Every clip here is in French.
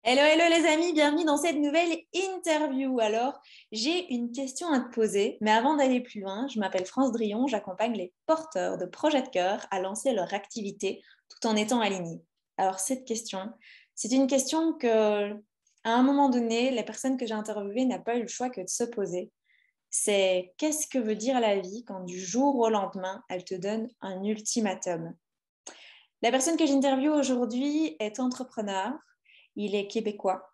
Hello, hello les amis, bienvenue dans cette nouvelle interview. Alors, j'ai une question à te poser, mais avant d'aller plus loin, je m'appelle France Drion, j'accompagne les porteurs de projets de cœur à lancer leur activité tout en étant alignés. Alors, cette question, c'est une question que, à un moment donné, les personnes que j'ai interviewées n'ont pas eu le choix que de se poser. C'est qu'est-ce que veut dire la vie quand du jour au lendemain, elle te donne un ultimatum? La personne que j'interviewe aujourd'hui est entrepreneur, il est québécois.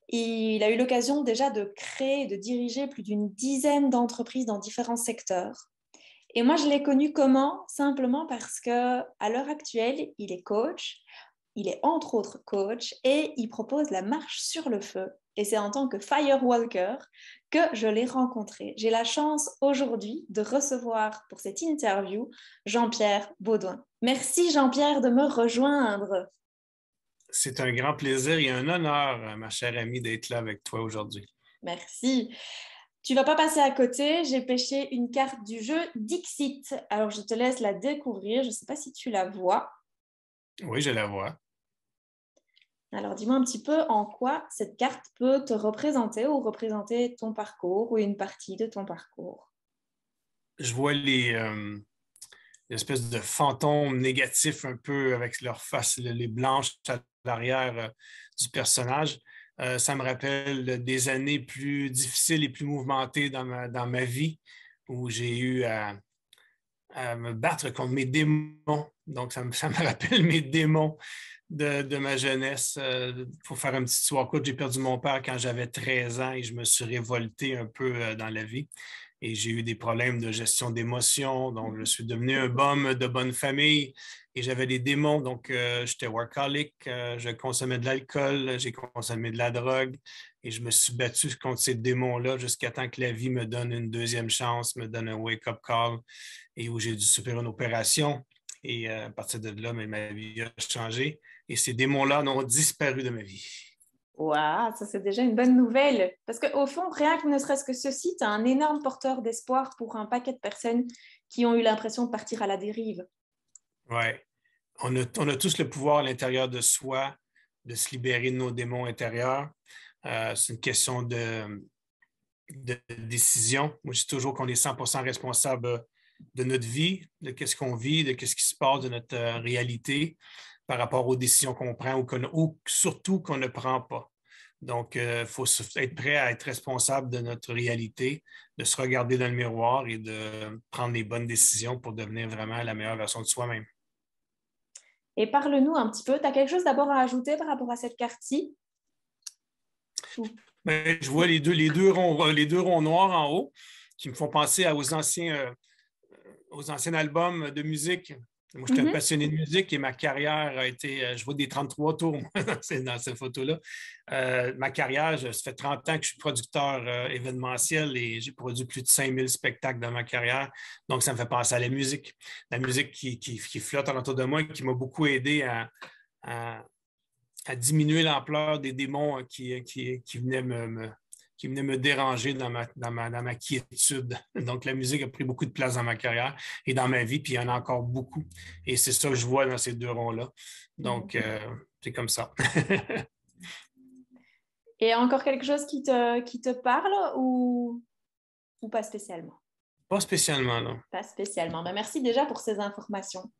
Il a eu l'occasion déjà de créer et de diriger plus d'une dizaine d'entreprises dans différents secteurs. Et moi, je l'ai connu comment? Simplement parce que à l'heure actuelle, il est coach, il est entre autres coach et il propose la marche sur le feu. Et c'est en tant que firewalker que je l'ai rencontré. J'ai la chance aujourd'hui de recevoir pour cette interview Jean-Pierre Baudouin. Merci Jean-Pierre de me rejoindre. C'est un grand plaisir et un honneur, ma chère amie, d'être là avec toi aujourd'hui. Merci. Tu vas pas passer à côté, j'ai pêché une carte du jeu Dixit. Alors je te laisse la découvrir, je ne sais pas si tu la vois. Oui, je la vois. Alors dis-moi un petit peu en quoi cette carte peut te représenter ou représenter ton parcours ou une partie de ton parcours. Je vois l'espèce de fantômes négatifs un peu avec leur face, les blanches à l'arrière du personnage. Ça me rappelle des années plus difficiles et plus mouvementées dans ma vie où j'ai eu à me battre contre mes démons. Donc, ça me rappelle mes démons de ma jeunesse. Pour faire une petite histoire courte, j'ai perdu mon père quand j'avais 13 ans et je me suis révolté un peu dans la vie. Et j'ai eu des problèmes de gestion d'émotions. Donc, je suis devenu un bum de bonne famille et j'avais des démons. Donc, j'étais workaholic, je consommais de l'alcool, j'ai consommé de la drogue et je me suis battu contre ces démons-là jusqu'à temps que la vie me donne une deuxième chance, me donne un wake-up call et où j'ai dû subir une opération. Et à partir de là, ma vie a changé et ces démons-là n'ont disparu de ma vie. Waouh, ça c'est déjà une bonne nouvelle. Parce qu'au fond, rien que ne serait-ce que ceci, tu as un énorme porteur d'espoir pour un paquet de personnes qui ont eu l'impression de partir à la dérive. Ouais. On a tous le pouvoir à l'intérieur de soi de se libérer de nos démons intérieurs. C'est une question de décision. Moi, je dis toujours qu'on est 100% responsable de notre vie, de qu'est-ce qu'on vit, de qu'est-ce qui se passe de notre réalité par rapport aux décisions qu'on prend ou surtout qu'on ne prend pas. Donc, il faut être prêt à être responsable de notre réalité, de se regarder dans le miroir et de prendre les bonnes décisions pour devenir vraiment la meilleure version de soi-même. Et parle-nous un petit peu, tu as quelque chose d'abord à ajouter par rapport à cette carte-ci? Ben, je vois les deux ronds noirs en haut qui me font penser aux anciens albums de musique. Moi, j'étais un Mhm. passionné de musique et ma carrière a été, je vois des 33 tours moi, dans cette photo-là. Ma carrière, ça fait 30 ans que je suis producteur événementiel et j'ai produit plus de 5000 spectacles dans ma carrière. Donc, ça me fait penser à la musique qui flotte alentour de moi et qui m'a beaucoup aidé à à diminuer l'ampleur des démons qui venaient qui venaient me déranger dans ma quiétude. Donc, la musique a pris beaucoup de place dans ma carrière et dans ma vie, puis il y en a encore beaucoup. Et c'est ça que je vois dans ces deux ronds-là. Donc, c'est comme ça. Et encore quelque chose qui te parle ou pas spécialement? Pas spécialement, non. Pas spécialement. Ben, merci déjà pour ces informations.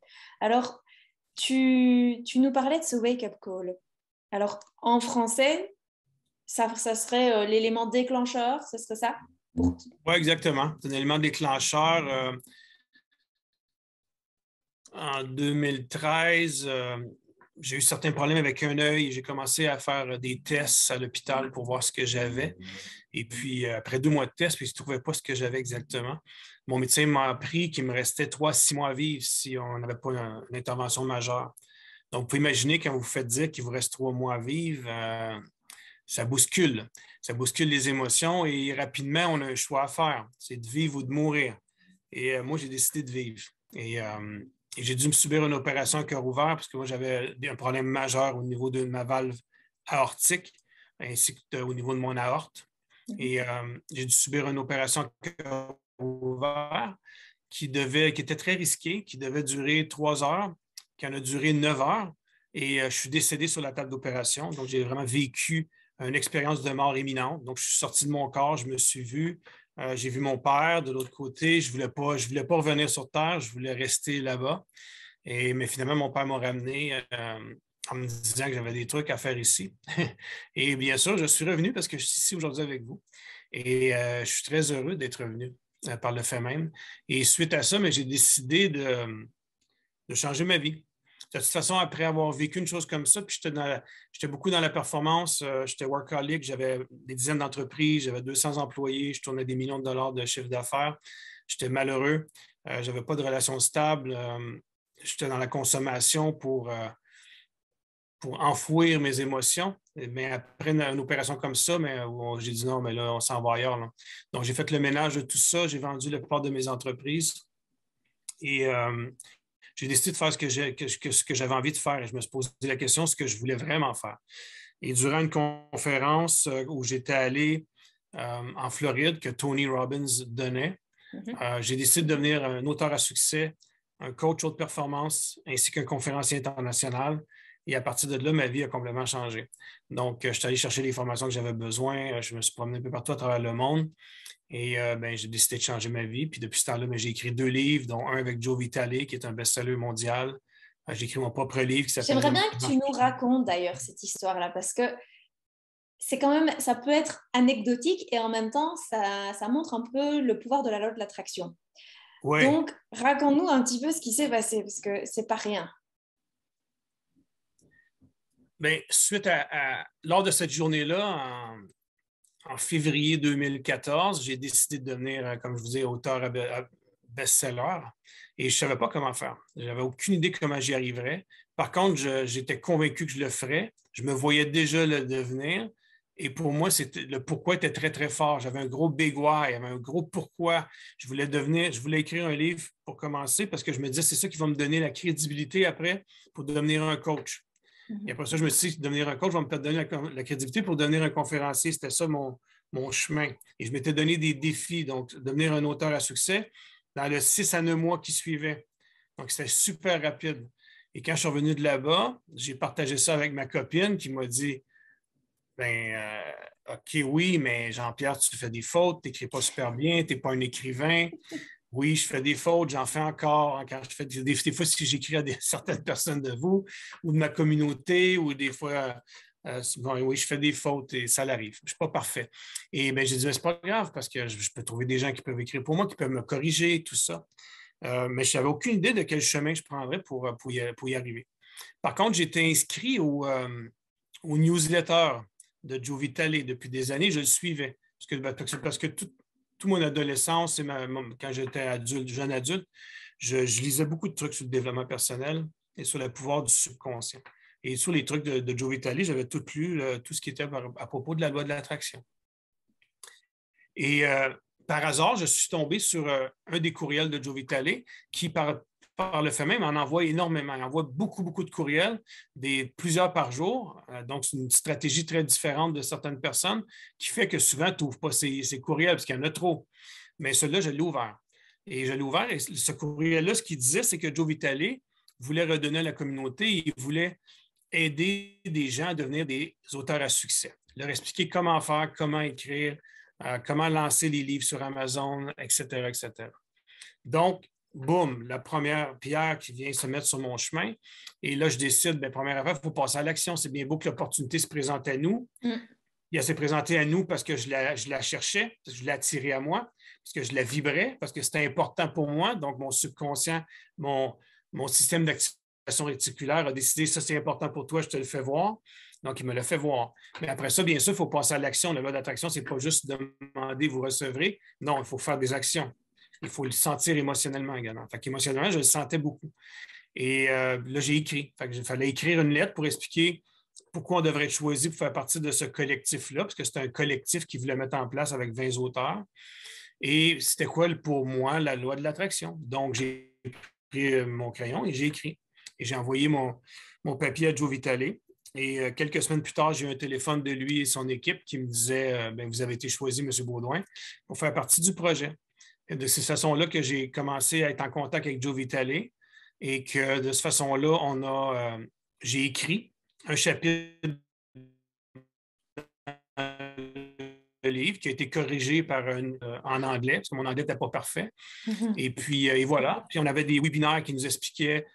Alors, tu nous parlais de ce wake-up call. Alors, en français, ça serait l'élément déclencheur, ce serait ça? Pour... Oui, exactement. C'est un élément déclencheur. En 2013, j'ai eu certains problèmes avec un œil. J'ai commencé à faire des tests à l'hôpital pour voir ce que j'avais. Et puis, après 2 mois de tests, puis je ne trouvais pas ce que j'avais exactement. Mon médecin m'a appris qu'il me restait 3 à 6 mois à vivre si on n'avait pas une intervention majeure. Donc, vous pouvez imaginer quand vous vous faites dire qu'il vous reste 3 mois à vivre, ça bouscule. Ça bouscule les émotions et rapidement, on a un choix à faire. C'est de vivre ou de mourir. Et moi, j'ai décidé de vivre. Et j'ai dû me subir une opération à cœur ouvert parce que moi, j'avais un problème majeur au niveau de ma valve aortique ainsi qu'au niveau de mon aorte. Et j'ai dû subir une opération à cœur ouvert qui était très risquée, qui devait durer 3 heures, qui en a duré 9 heures. et je suis décédé sur la table d'opération. Donc, j'ai vraiment vécu une expérience de mort imminente. Donc, je suis sorti de mon corps, je me suis vu. J'ai vu mon père de l'autre côté. Je ne voulais pas revenir sur Terre, je voulais rester là-bas. Mais finalement, mon père m'a ramené en me disant que j'avais des trucs à faire ici. Et bien sûr, je suis revenu parce que je suis ici aujourd'hui avec vous. Et je suis très heureux d'être revenu par le fait même. Et suite à ça, mais j'ai décidé de changer ma vie. De toute façon, après avoir vécu une chose comme ça, puis j'étais beaucoup dans la performance, j'étais workaholic, j'avais des dizaines d'entreprises, j'avais 200 employés, je tournais des millions de dollars de chiffre d'affaires. J'étais malheureux, je n'avais pas de relation stable, j'étais dans la consommation pour enfouir mes émotions. Mais après une opération comme ça, j'ai dit non, mais là, on s'en va ailleurs. Là. Donc, j'ai fait le ménage de tout ça, j'ai vendu la plupart de mes entreprises et j'ai décidé de faire ce que j'avais envie de faire et je me suis posé la question, ce que je voulais vraiment faire. Et durant une conférence où j'étais allé en Floride, que Tony Robbins donnait, j'ai décidé de devenir un auteur à succès, un coach haute performance, ainsi qu'un conférencier international. Et à partir de là, ma vie a complètement changé. Donc, je suis allé chercher les formations que j'avais besoin. Je me suis promené un peu partout à travers le monde. Et j'ai décidé de changer ma vie. Puis depuis ce temps-là, j'ai écrit 2 livres, dont un avec Joe Vitale, qui est un best-seller mondial. J'ai écrit mon propre livre qui s'appelle J'aimerais bien que tu nous racontes d'ailleurs cette histoire-là, parce que c'est quand même, ça peut être anecdotique et en même temps, ça montre un peu le pouvoir de la loi de l'attraction. Ouais. Donc, raconte-nous un petit peu ce qui s'est passé, parce que c'est pas rien. Bien, lors de cette journée-là, en février 2014, j'ai décidé de devenir, comme je vous dis, auteur best-seller et je ne savais pas comment faire. Je n'avais aucune idée comment j'y arriverais. Par contre, j'étais convaincu que je le ferais. Je me voyais déjà le devenir. Et pour moi, le pourquoi était très, très fort. J'avais un gros big why, j'avais un gros pourquoi. Je voulais écrire un livre pour commencer parce que je me disais, c'est ça qui va me donner la crédibilité après pour devenir un coach. Et après ça, je me suis dit, devenir un coach va me donner la crédibilité pour devenir un conférencier. C'était ça mon chemin. Et je m'étais donné des défis, donc devenir un auteur à succès dans le 6 à 9 mois qui suivaient. Donc, c'était super rapide. Et quand je suis revenu de là-bas, j'ai partagé ça avec ma copine qui m'a dit, OK, oui, mais Jean-Pierre, tu fais des fautes, tu n'écris pas super bien, tu n'es pas un écrivain. Oui, je fais des fautes, j'en fais encore. Quand je fais des fois, si j'écris à certaines personnes de vous ou de ma communauté, ou des fois, oui, je fais des fautes et ça l'arrive. Je ne suis pas parfait. Et j'ai dit, c'est pas grave parce que je peux trouver des gens qui peuvent écrire pour moi, qui peuvent me corriger, tout ça. Mais je n'avais aucune idée de quel chemin je prendrais pour y arriver. Par contre, j'étais inscrit au newsletter de Joe Vitale depuis des années. Je le suivais parce que toute mon adolescence et quand j'étais jeune adulte, je lisais beaucoup de trucs sur le développement personnel et sur le pouvoir du subconscient. Et sur les trucs de Joe Vitale, j'avais tout lu, tout ce qui était à propos de la loi de l'attraction. Et par hasard, je suis tombé sur un des courriels de Joe Vitale qui, par le fait même, en envoie énormément. Il envoie beaucoup, beaucoup de courriels, plusieurs par jour. Donc, c'est une stratégie très différente de certaines personnes qui fait que souvent, tu n'ouvres pas ces courriels parce qu'il y en a trop. Mais celui-là, je l'ai ouvert. Et je l'ai ouvert et ce courriel-là, ce qu'il disait, c'est que Joe Vitale voulait redonner à la communauté, il voulait aider des gens à devenir des auteurs à succès, leur expliquer comment faire, comment écrire, comment lancer les livres sur Amazon, etc., etc. Donc, boum, la première pierre qui vient se mettre sur mon chemin. Et là, je décide, première affaire, il faut passer à l'action. C'est bien beau que l'opportunité se présente à nous. Il s'est présenté à nous parce que je la cherchais, parce que je l'ai attirée à moi, parce que je la vibrais, parce que c'était important pour moi. Donc, mon subconscient, mon système d'activation réticulaire a décidé, ça c'est important pour toi, je te le fais voir. Donc, il me l'a fait voir. Mais après ça, bien sûr, il faut passer à l'action. La loi d'attraction, ce n'est pas juste demander, vous recevrez. Non, il faut faire des actions. Il faut le sentir émotionnellement également. Fait qu'émotionnellement, je le sentais beaucoup. Et là, j'ai écrit. Il fallait écrire une lettre pour expliquer pourquoi on devrait être choisi pour faire partie de ce collectif-là, parce que c'était un collectif qui voulait mettre en place avec 20 auteurs. Et c'était quoi pour moi la loi de l'attraction? Donc, j'ai pris mon crayon et j'ai écrit. Et j'ai envoyé mon papier à Joe Vitale. Et quelques semaines plus tard, j'ai eu un téléphone de lui et son équipe qui me disait vous avez été choisi, M. Baudouin, pour faire partie du projet. Et de cette façon-là que j'ai commencé à être en contact avec Joe Vitale et que de cette façon-là, on a j'ai écrit un chapitre de livre qui a été corrigé en anglais, parce que mon anglais n'était pas parfait. Et puis, et voilà. Puis, on avait des webinaires qui nous expliquaient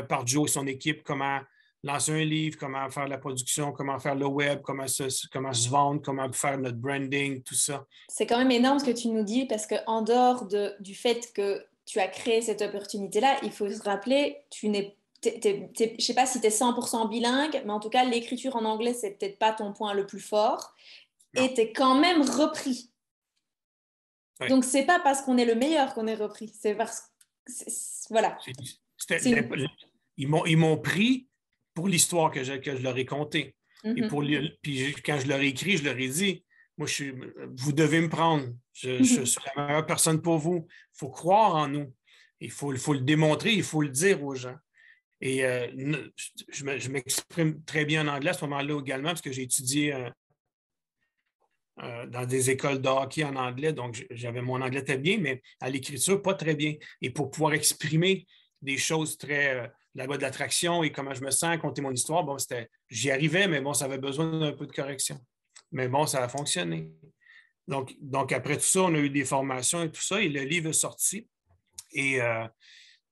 par Joe et son équipe comment lancer un livre, comment faire la production, comment faire le web, comment se vendre, comment faire notre branding, tout ça. C'est quand même énorme ce que tu nous dis parce qu'en dehors du fait que tu as créé cette opportunité-là, il faut se rappeler, je ne sais pas si tu es 100% bilingue, mais en tout cas, l'écriture en anglais, c'est peut-être pas ton point le plus fort. Non. Et tu es quand même repris. Oui. Donc, c'est pas parce qu'on est le meilleur qu'on est repris. C'est parce que, voilà. Ils m'ont pris pour l'histoire que je leur ai contée. Puis quand je leur ai écrit, je leur ai dit, moi, vous devez me prendre. Je suis la meilleure personne pour vous. Il faut croire en nous. Il faut le démontrer, il faut le dire aux gens. Et je m'exprime très bien en anglais à ce moment-là également, parce que j'ai étudié dans des écoles de hockey en anglais, donc mon anglais était bien, mais à l'écriture, pas très bien. Et pour pouvoir exprimer des choses très là-bas de l'attraction et comment je me sens, compter mon histoire, bon, j'y arrivais, mais bon, ça avait besoin d'un peu de correction. Mais bon, ça a fonctionné. Donc après tout ça, on a eu des formations et tout ça, et le livre est sorti. Et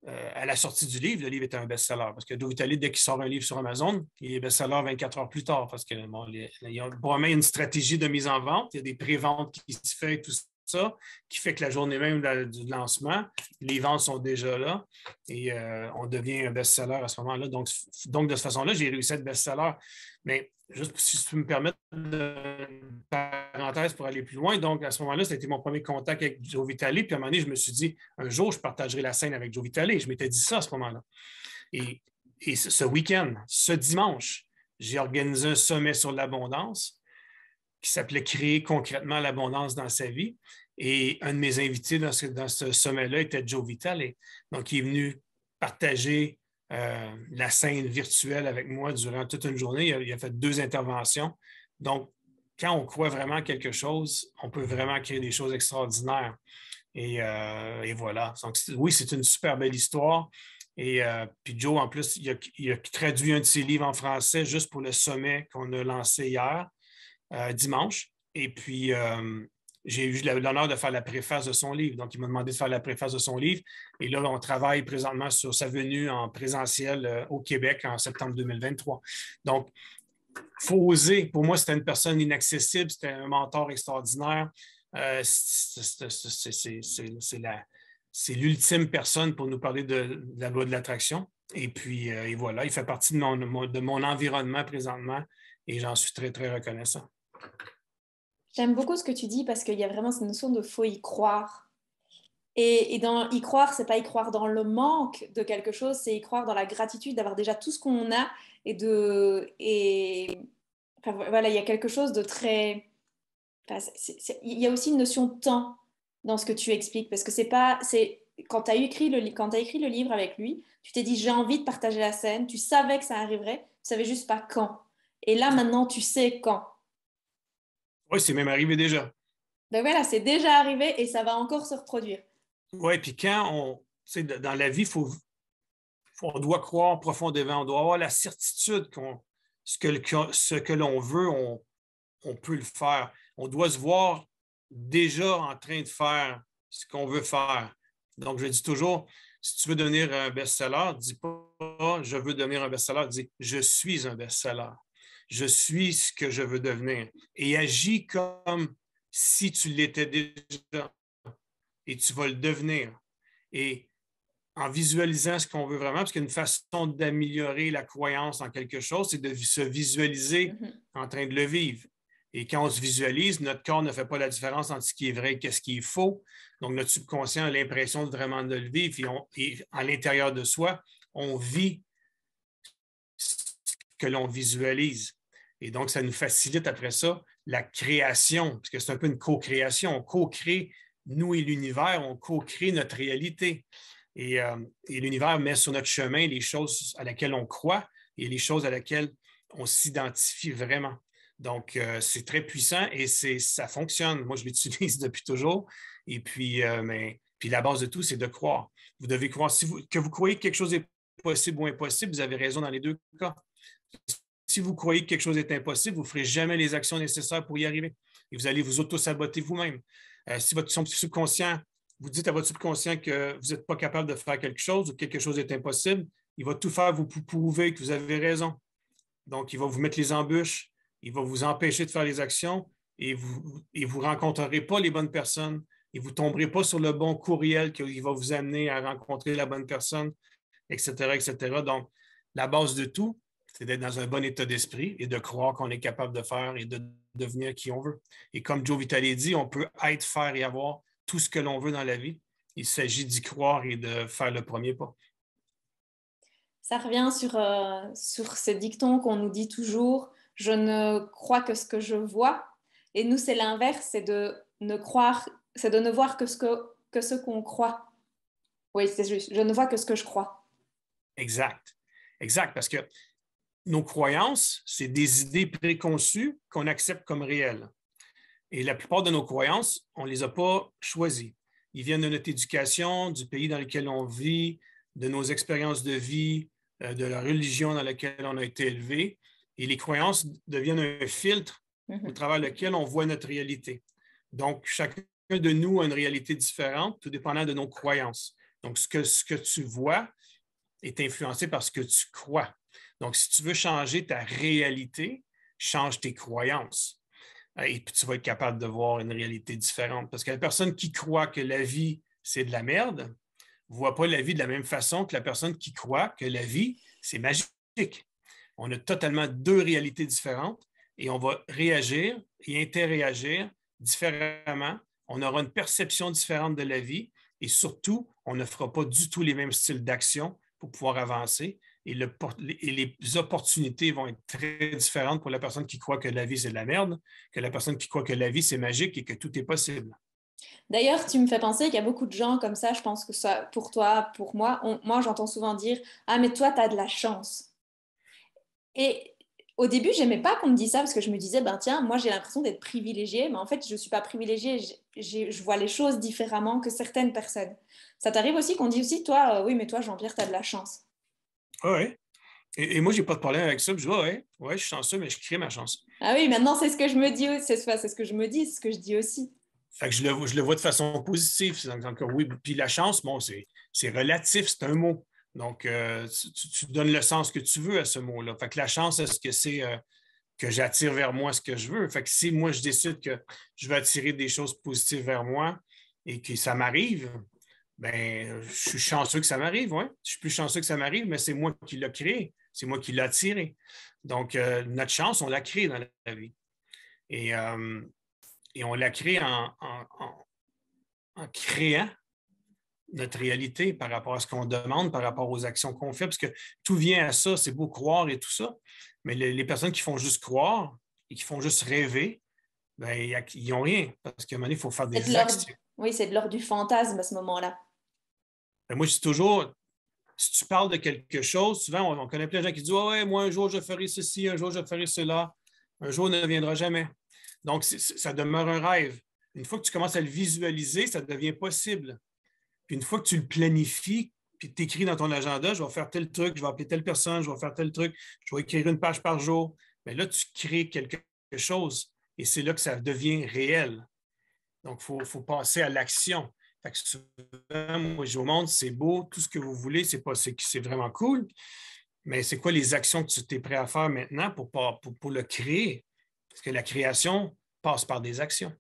à la sortie du livre, le livre était un best-seller. Parce que Joe Vitale, dès qu'il sort un livre sur Amazon, il est best-seller 24 heures plus tard. Parce que bon, il y a probablement une stratégie de mise en vente. Il y a des pré-ventes qui se font, tout ça, qui fait que la journée même du lancement, les ventes sont déjà là et on devient un best-seller à ce moment-là. Donc de cette façon-là, j'ai réussi à être best-seller. Mais juste si tu peux me permettre une parenthèse pour aller plus loin, donc à ce moment-là, c'était mon premier contact avec Joe Vitale. Puis à un moment donné, je me suis dit, un jour, je partagerai la scène avec Joe Vitale. Je m'étais dit ça à ce moment-là. Et ce week-end, ce dimanche, j'ai organisé un sommet sur l'abondance qui s'appelait Créer concrètement l'abondance dans sa vie. Et un de mes invités dans ce sommet-là était Joe Vitale. Donc, il est venu partager la scène virtuelle avec moi durant toute une journée. Il a fait 2 interventions. Donc, quand on croit vraiment à quelque chose, on peut vraiment créer des choses extraordinaires. Et voilà. Donc, oui, c'est une super belle histoire. Et puis Joe, en plus, il a traduit un de ses livres en français juste pour le sommet qu'on a lancé hier, dimanche. Et puis, j'ai eu l'honneur de faire la préface de son livre. Donc, il m'a demandé de faire la préface de son livre. Et là, on travaille présentement sur sa venue en présentiel au Québec en septembre 2023. Donc, il faut oser. Pour moi, c'était une personne inaccessible. C'était un mentor extraordinaire. C'est l'ultime personne pour nous parler de la loi de l'attraction. Et puis, et voilà, il fait partie de mon environnement présentement et j'en suis très, très reconnaissant. J'aime beaucoup ce que tu dis parce qu'il y a vraiment cette notion de faut y croire. Et dans y croire, c'est pas y croire dans le manque de quelque chose, c'est y croire dans la gratitude d'avoir déjà tout ce qu'on a enfin, voilà, il y a quelque chose de très. Enfin, il y a aussi une notion de temps dans ce que tu expliques parce que c'est pas. Quand tu as écrit le livre avec lui, tu t'es dit j'ai envie de partager la scène, tu savais que ça arriverait, tu savais juste pas quand. Et là maintenant tu sais quand. Oui, c'est même arrivé déjà. Ben voilà, c'est déjà arrivé et ça va encore se reproduire. Oui, puis dans la vie, on doit croire profondément, on doit avoir la certitude ce que l'on veut, on peut le faire. On doit se voir déjà en train de faire ce qu'on veut faire. Donc, je dis toujours, si tu veux devenir un best-seller, dis pas « je veux devenir un best-seller », dis « je suis un best-seller ». Je suis ce que je veux devenir. Et agis comme si tu l'étais déjà et tu vas le devenir. Et en visualisant ce qu'on veut vraiment, parce qu'une façon d'améliorer la croyance en quelque chose, c'est de se visualiser en train de le vivre. Et quand on se visualise, notre corps ne fait pas la différence entre ce qui est vrai et ce qui est faux. Donc, notre subconscient a l'impression vraiment de le vivre. Et à l'intérieur de soi, on vit ce que l'on visualise. Et donc, ça nous facilite après ça la création, parce que c'est un peu une co-création. On co-crée, nous et l'univers, on co-crée notre réalité. Et l'univers met sur notre chemin les choses à laquelle on croit et les choses à laquelle on s'identifie vraiment. Donc, c'est très puissant et ça fonctionne. Moi, je l'utilise depuis toujours. Et puis, puis la base de tout, c'est de croire. Vous devez croire. Que vous croyez que quelque chose est possible ou impossible, vous avez raison dans les 2 cas. Si vous croyez que quelque chose est impossible, vous ne ferez jamais les actions nécessaires pour y arriver. Et vous allez vous auto-saboter vous-même. Si votre subconscient, vous dites à votre subconscient que vous n'êtes pas capable de faire quelque chose ou que quelque chose est impossible, il va tout faire pour vous prouver que vous avez raison. Donc, il va vous mettre les embûches, il va vous empêcher de faire les actions et vous ne rencontrerez pas les bonnes personnes et vous ne tomberez pas sur le bon courriel qui va vous amener à rencontrer la bonne personne, etc., etc. Donc, la base de tout, c'est d'être dans un bon état d'esprit et de croire qu'on est capable de faire et de devenir qui on veut. Et comme Joe Vitale dit, on peut être, faire et avoir tout ce que l'on veut dans la vie. Il s'agit d'y croire et de faire le premier pas. Ça revient sur ce dicton qu'on nous dit toujours, je ne crois que ce que je vois. Et nous, c'est l'inverse, c'est de ne voir que ce qu'on croit. Oui, c'est juste, je ne vois que ce que je crois. Exact. Exact, parce que nos croyances, c'est des idées préconçues qu'on accepte comme réelles. Et la plupart de nos croyances, on ne les a pas choisies. Ils viennent de notre éducation, du pays dans lequel on vit, de nos expériences de vie, de la religion dans laquelle on a été élevé. Et les croyances deviennent un filtre au travers lequel on voit notre réalité. Donc, chacun de nous a une réalité différente, tout dépendant de nos croyances. Donc, ce que tu vois est influencé par ce que tu crois. Donc, si tu veux changer ta réalité, change tes croyances. Et puis, tu vas être capable de voir une réalité différente. Parce que la personne qui croit que la vie, c'est de la merde, ne voit pas la vie de la même façon que la personne qui croit que la vie, c'est magique. On a totalement deux réalités différentes et on va réagir et interréagir différemment. On aura une perception différente de la vie et surtout, on ne fera pas du tout les mêmes styles d'action pour pouvoir avancer. Et les opportunités vont être très différentes pour la personne qui croit que la vie, c'est de la merde, que la personne qui croit que la vie, c'est magique et que tout est possible. D'ailleurs, tu me fais penser qu'il y a beaucoup de gens comme ça, je pense que ça, pour toi, pour moi, moi j'entends souvent dire « Ah, mais toi, tu as de la chance ». Et au début, j'aimais pas qu'on me dise ça parce que je me disais, ben tiens, moi j'ai l'impression d'être privilégiée, mais en fait, je suis pas privilégiée, je vois les choses différemment que certaines personnes. Ça t'arrive aussi qu'on dit aussi, toi, oui, mais toi, Jean-Pierre, tu as de la chance. Oui. Et moi, je n'ai pas de problème avec ça. Je dis, ouais, je suis chanceux, mais je crée ma chance. Ah oui, maintenant, c'est ce que je me dis, c'est ce que je me dis, c'est ce que je dis aussi. Fait que je le vois de façon positive. Donc, oui, puis la chance, bon, c'est relatif, c'est un mot. Donc, tu donnes le sens que tu veux à ce mot-là. Fait que la chance, est-ce que c'est que j'attire vers moi ce que je veux? Fait que si moi, je décide que je veux attirer des choses positives vers moi et que ça m'arrive, ben, je suis chanceux que ça m'arrive, oui. Je suis plus chanceux que ça m'arrive, mais c'est moi qui l'ai créé. C'est moi qui l'ai attiré. Donc, notre chance, on l'a créée dans la vie. Et on l'a créée en créant notre réalité par rapport à ce qu'on demande, par rapport aux actions qu'on fait, parce que tout vient à ça, c'est beau croire et tout ça, mais les personnes qui font juste croire et qui font juste rêver, ben, ils n'ont rien, parce qu'à un moment donné, il faut faire des actions. Oui, c'est de l'ordre du fantasme à ce moment-là. Ben, moi, je dis toujours, si tu parles de quelque chose, souvent, on connaît plein de gens qui disent « Ouais, moi, un jour, je ferai ceci, un jour, je ferai cela. Un jour ne viendra jamais. » Donc, ça demeure un rêve. Une fois que tu commences à le visualiser, ça devient possible. Puis une fois que tu le planifies, puis tu écris dans ton agenda, je vais faire tel truc, je vais appeler telle personne, je vais faire tel truc, je vais écrire une page par jour. Mais là, tu crées quelque chose et c'est là que ça devient réel. Donc, il faut passer à l'action. Fait que souvent, moi, je dis au monde, c'est beau, tout ce que vous voulez, c'est vraiment cool, mais c'est quoi les actions que tu es prêt à faire maintenant pour le créer? Parce que la création passe par des actions.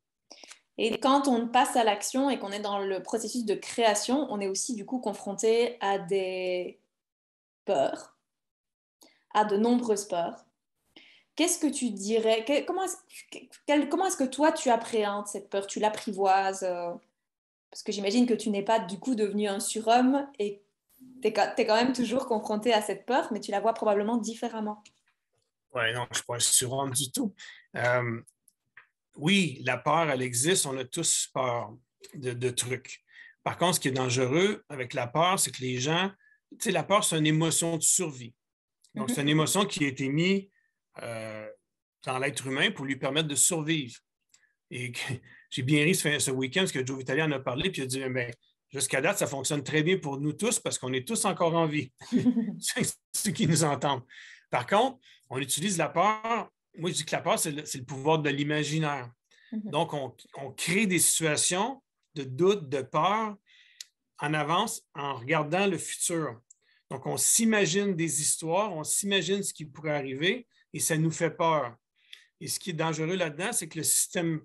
Et quand on passe à l'action et qu'on est dans le processus de création, on est aussi du coup confronté à des peurs, à de nombreuses peurs. Qu'est-ce que tu dirais, comment est-ce que toi tu appréhendes cette peur, tu l'apprivoises parce que j'imagine que tu n'es pas du coup devenu un surhomme et tu es quand même toujours confronté à cette peur, mais tu la vois probablement différemment. Oui, non, je ne suis pas un surhomme du tout. Oui, la peur, elle existe, on a tous peur de trucs. Par contre, ce qui est dangereux avec la peur, c'est que les gens, tu sais, la peur, c'est une émotion de survie. Donc, c'est une émotion qui a été mise dans l'être humain pour lui permettre de survivre. Et j'ai bien ri ce week-end parce que Joe Vitale en a parlé, puis il a dit, ben, jusqu'à date, ça fonctionne très bien pour nous tous parce qu'on est tous encore en vie, ceux qui nous entendent. Par contre, on utilise la peur. Moi, je dis que la peur, c'est le pouvoir de l'imaginaire. Donc, on crée des situations de doute, de peur en avance en regardant le futur. Donc, on s'imagine des histoires, on s'imagine ce qui pourrait arriver et ça nous fait peur. Et ce qui est dangereux là-dedans, c'est que le système,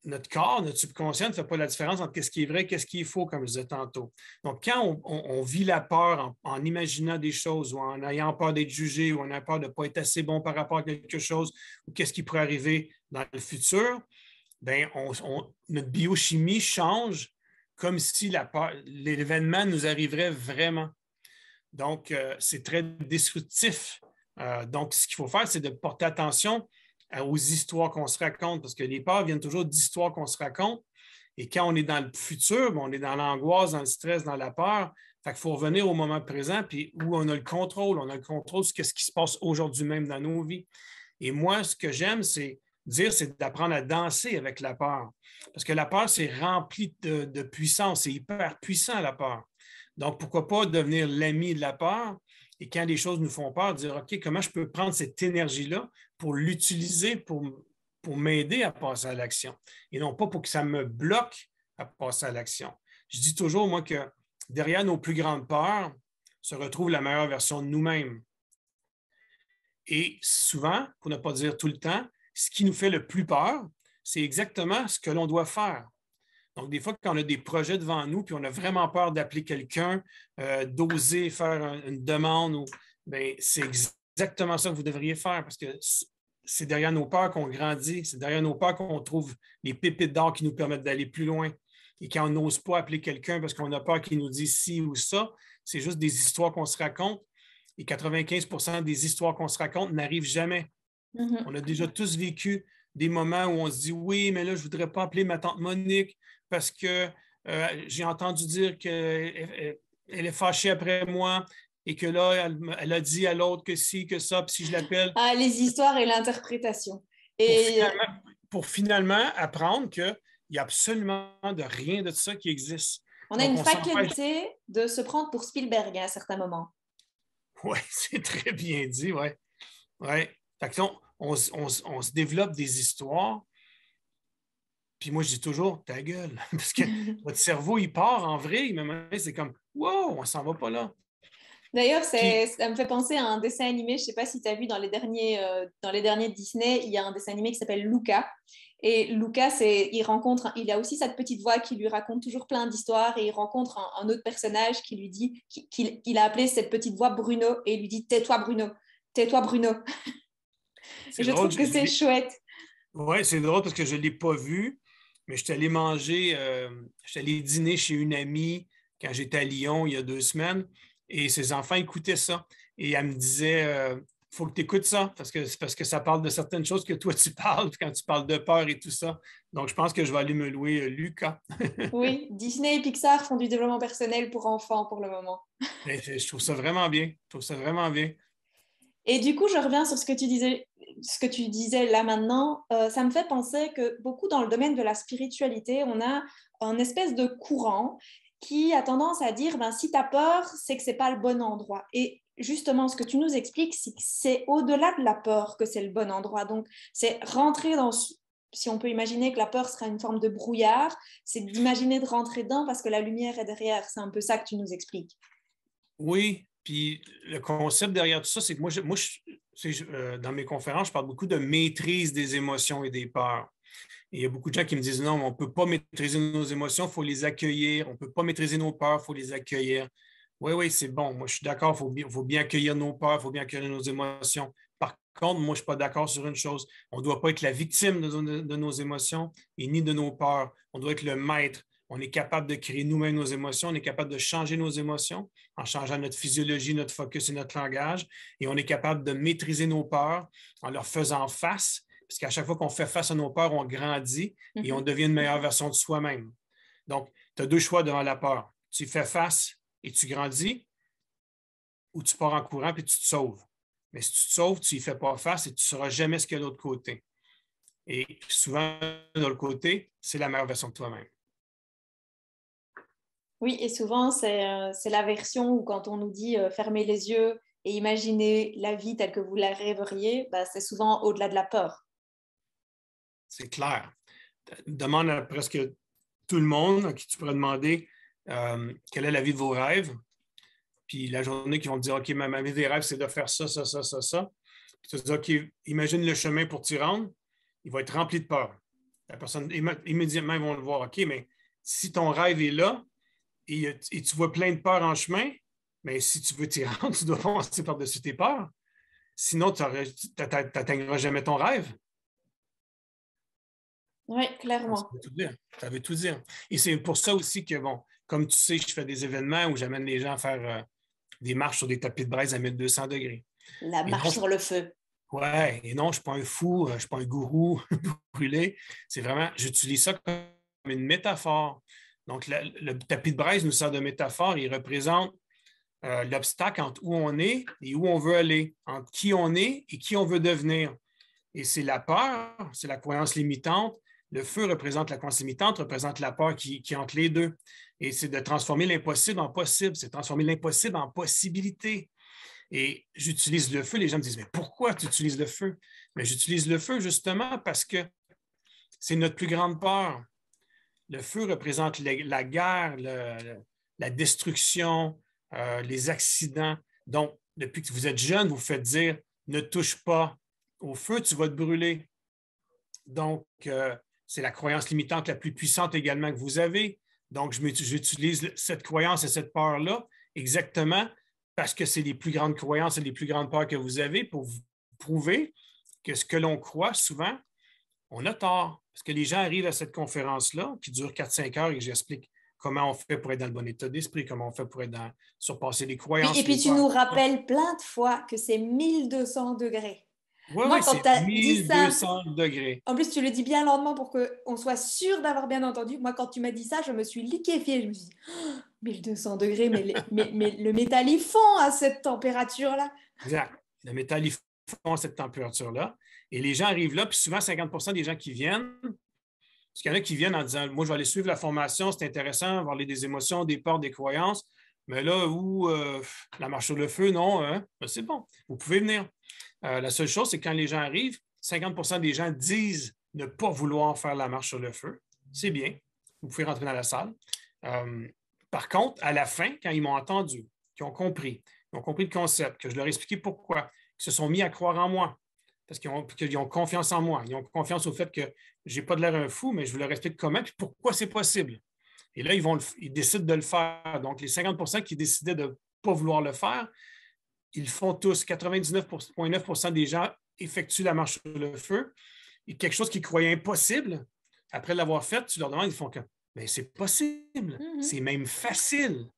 notre corps, notre subconscient ne fait pas la différence entre ce qui est vrai et ce qui est faux, comme je disais tantôt. Donc, quand on vit la peur en imaginant des choses ou en ayant peur d'être jugé ou en ayant peur de ne pas être assez bon par rapport à quelque chose ou qu'est-ce qui pourrait arriver dans le futur, bien, notre biochimie change comme si l'événement nous arriverait vraiment. Donc, c'est très destructif. Donc, ce qu'il faut faire, c'est de porter attention aux histoires qu'on se raconte, parce que les peurs viennent toujours d'histoires qu'on se raconte. Et quand on est dans le futur, on est dans l'angoisse, dans le stress, dans la peur. Fait qu'il faut revenir au moment présent, puis où on a le contrôle. On a le contrôle sur ce qui se passe aujourd'hui même dans nos vies. Et moi, ce que j'aime, c'est d'apprendre à danser avec la peur. Parce que la peur, c'est rempli de puissance. C'est hyper puissant, la peur. Donc, pourquoi pas devenir l'ami de la peur et quand les choses nous font peur, dire, OK, comment je peux prendre cette énergie-là pour l'utiliser pour m'aider à passer à l'action et non pas pour que ça me bloque à passer à l'action. Je dis toujours, moi, que derrière nos plus grandes peurs se retrouve la meilleure version de nous-mêmes. Et souvent, pour ne pas dire tout le temps, ce qui nous fait le plus peur, c'est exactement ce que l'on doit faire. Donc, des fois, quand on a des projets devant nous, puis on a vraiment peur d'appeler quelqu'un, d'oser faire une demande, c'est exactement ça que vous devriez faire parce que c'est derrière nos peurs qu'on grandit, c'est derrière nos peurs qu'on trouve les pépites d'or qui nous permettent d'aller plus loin. Et quand on n'ose pas appeler quelqu'un parce qu'on a peur qu'il nous dise ci ou ça, c'est juste des histoires qu'on se raconte. Et 95% des histoires qu'on se raconte n'arrivent jamais. On a déjà tous vécu des moments où on se dit oui, mais là, je ne voudrais pas appeler ma tante Monique parce que j'ai entendu dire qu'elle est fâchée après moi et que là, elle a dit à l'autre que si, que ça, puis si je l'appelle. Ah, les histoires et l'interprétation. Pour finalement apprendre qu'il n'y a absolument de rien de ça qui existe. On a une faculté de se prendre pour Spielberg à certains moments. Oui, c'est très bien dit, oui. Ouais. On se développe des histoires. Puis moi, je dis toujours, ta gueule. Parce que votre cerveau, il part en vrai. Mais c'est comme, wow, on s'en va pas là. D'ailleurs, ça me fait penser à un dessin animé. Je ne sais pas si tu as vu dans les derniers Disney, il y a un dessin animé qui s'appelle Luca. Et Luca, il a aussi cette petite voix qui lui raconte toujours plein d'histoires et il rencontre un autre personnage qui lui dit, qu'il a appelé cette petite voix Bruno et il lui dit, tais-toi Bruno, tais-toi Bruno. Et je trouve que c'est chouette. Oui, c'est drôle parce que je ne l'ai pas vu, mais je suis allé manger, je suis allé dîner chez une amie quand j'étais à Lyon il y a 2 semaines et ses enfants écoutaient ça. Et elle me disait, faut que tu écoutes ça parce que ça parle de certaines choses que toi tu parles quand tu parles de peur et tout ça. Donc, je pense que je vais aller me louer Luca. Oui, Disney et Pixar font du développement personnel pour enfants pour le moment. Je trouve ça vraiment bien. Je trouve ça vraiment bien. Et du coup, je reviens sur ce que tu disais là maintenant. Ça me fait penser que beaucoup dans le domaine de la spiritualité, on a un espèce de courant qui a tendance à dire, si tu as peur, c'est que ce n'est pas le bon endroit. Et justement, ce que tu nous expliques, c'est que c'est au-delà de la peur que c'est le bon endroit. Donc, c'est rentrer dans, si on peut imaginer que la peur sera une forme de brouillard, c'est d'imaginer de rentrer dedans parce que la lumière est derrière. C'est un peu ça que tu nous expliques. Oui, puis le concept derrière tout ça, c'est que moi dans mes conférences, je parle beaucoup de maîtrise des émotions et des peurs. Et il y a beaucoup de gens qui me disent non, on ne peut pas maîtriser nos émotions, il faut les accueillir. On ne peut pas maîtriser nos peurs, il faut les accueillir. Oui, c'est bon. Moi, je suis d'accord, il faut bien accueillir nos peurs, il faut bien accueillir nos émotions. Par contre, moi, je ne suis pas d'accord sur une chose. On ne doit pas être la victime de nos émotions et ni de nos peurs. On doit être le maître. On est capable de créer nous-mêmes nos émotions, on est capable de changer nos émotions en changeant notre physiologie, notre focus et notre langage. Et on est capable de maîtriser nos peurs en leur faisant face, parce qu'à chaque fois qu'on fait face à nos peurs, on grandit et on devient une meilleure version de soi-même. Donc, tu as 2 choix devant la peur. Tu fais face et tu grandis, ou tu pars en courant et tu te sauves. Mais si tu te sauves, tu n'y fais pas face et tu ne sauras jamais ce qu'il y a de l'autre côté. Et souvent, de l'autre côté, c'est la meilleure version de toi-même. Oui, et souvent, c'est la version où quand on nous dit fermez les yeux et imaginer la vie telle que vous la rêveriez, bah, c'est souvent au-delà de la peur. C'est clair. Demande à presque tout le monde à qui tu pourrais demander quelle est la vie de vos rêves. Puis la journée qu'ils vont te dire, OK, ma vie des rêves, c'est de faire ça, ça, ça, ça, ça. Puis tu te dis, OK, imagine le chemin pour t'y rendre. Il va être rempli de peur. La personne, immédiatement, ils vont le voir. OK, mais si ton rêve est là et tu vois plein de peurs en chemin, mais si tu veux t'y rendre, tu dois passer par-dessus tes peurs. Sinon, tu n'atteindras jamais ton rêve. Oui, clairement. Ça veut tout dire. Et c'est pour ça aussi que, bon, comme tu sais, je fais des événements où j'amène les gens à faire des marches sur des tapis de braise à 1200 degrés. La marche sur le feu. Oui, et non, je ne suis pas un fou, je ne suis pas un gourou brûlé. C'est vraiment, j'utilise ça comme une métaphore. Donc, le tapis de braise nous sert de métaphore. Il représente l'obstacle entre où on est et où on veut aller, entre qui on est et qui on veut devenir. Et c'est la peur, c'est la croyance limitante. Le feu représente la croyance limitante, représente la peur qui est entre les deux. Et c'est de transformer l'impossible en possible, c'est de transformer l'impossible en possibilité. Et j'utilise le feu. Les gens me disent, mais pourquoi tu utilises le feu? Mais j'utilise le feu justement parce que c'est notre plus grande peur. Le feu représente la guerre, la destruction, les accidents. Donc, depuis que vous êtes jeune, vous faites dire, ne touche pas au feu, tu vas te brûler. Donc, c'est la croyance limitante la plus puissante également que vous avez. Donc, j'utilise cette croyance et cette peur-là exactement parce que c'est les plus grandes croyances et les plus grandes peurs que vous avez pour vous prouver que ce que l'on croit souvent, on a tort. Parce que les gens arrivent à cette conférence-là qui dure 4-5 heures et j'explique comment on fait pour être dans le bon état d'esprit, comment on fait pour être surpasser les croyances. Et puis tu nous rappelles plein de fois que c'est 1200 degrés. Oui, Moi, oui, quand c'est tu as dit ça, 1200 degrés. En plus, tu le dis bien lentement pour qu'on soit sûr d'avoir bien entendu. Moi, quand tu m'as dit ça, je me suis liquéfiée. Je me suis dit, oh, 1200 degrés, mais le métal, il fond à cette température-là. Exact. Le métal, il fond à cette température-là. Et les gens arrivent là, puis souvent, 50 des gens qui viennent, parce qu'il y en a qui viennent en disant, moi, je vais aller suivre la formation, c'est intéressant, voir des émotions, des peurs, des croyances. Mais là, la marche sur le feu, non, hein? Ben, c'est bon, vous pouvez venir. La seule chose, c'est que quand les gens arrivent, 50 des gens disent ne pas vouloir faire la marche sur le feu. C'est bien. Vous pouvez rentrer dans la salle. Par contre, à la fin, quand ils m'ont entendu, qu'ils ont compris le concept, que je leur ai expliqué pourquoi, ils se sont mis à croire en moi, parce qu'ils ont confiance en moi. Ils ont confiance au fait que je n'ai pas de l'air un fou, mais je leur explique comment et pourquoi c'est possible. Et là, ils décident de le faire. Donc, les 50 qui décidaient de ne pas vouloir le faire, ils le font tous. 99,9 des gens effectuent la marche sur le feu. Et quelque chose qu'ils croyaient impossible, après l'avoir fait, tu leur demandes, ils font que mais c'est possible, c'est même facile.